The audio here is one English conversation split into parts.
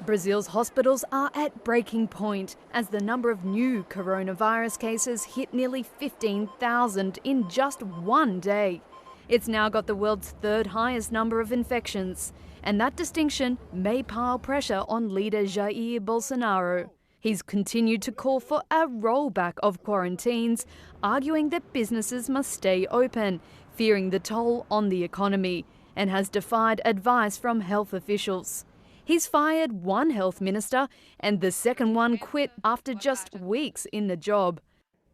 Brazil's hospitals are at breaking point as the number of new coronavirus cases hit nearly 15,000 in just one day. It's now got the world's third highest number of infections, and that distinction may pile pressure on leader Jair Bolsonaro. He's continued to call for a rollback of quarantines, arguing that businesses must stay open, fearing the toll on the economy, and has defied advice from health officials. He's fired one health minister and the second one quit after just weeks in the job.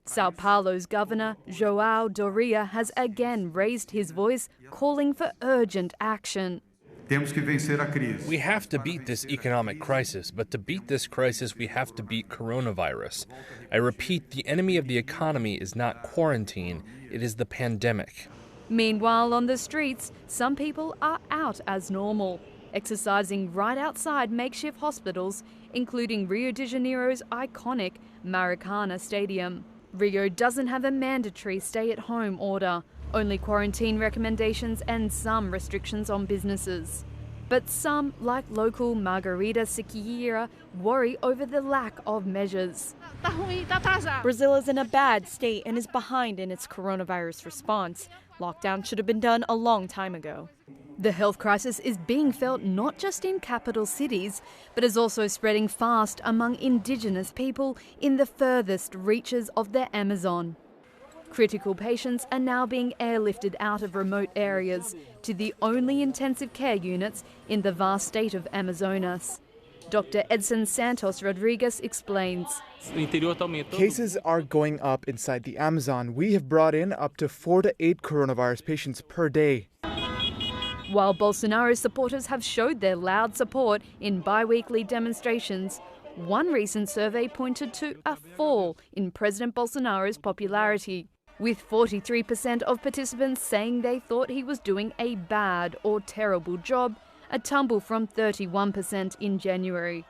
Sao Paulo's governor, João Doria, has again raised his voice, calling for urgent action. We have to beat this economic crisis, but to beat this crisis, we have to beat coronavirus. I repeat, the enemy of the economy is not quarantine, it is the pandemic. Meanwhile, on the streets, some people are out as normal, exercising right outside makeshift hospitals, including Rio de Janeiro's iconic Maracana Stadium. Rio doesn't have a mandatory stay-at-home order, only quarantine recommendations and some restrictions on businesses. But some, like local Margarida Siqueira, worry over the lack of measures. Brazil is in a bad state and is behind in its coronavirus response. Lockdown should have been done a long time ago. The health crisis is being felt not just in capital cities, but is also spreading fast among indigenous people in the furthest reaches of the Amazon. Critical patients are now being airlifted out of remote areas to the only intensive care units in the vast state of Amazonas. Dr. Edson Santos Rodrigues explains. Cases are going up inside the Amazon. We have brought in up to 4 to 8 coronavirus patients per day. While Bolsonaro's supporters have showed their loud support in bi-weekly demonstrations, one recent survey pointed to a fall in President Bolsonaro's popularity, with 43% of participants saying they thought he was doing a bad or terrible job, a tumble from 31% in January.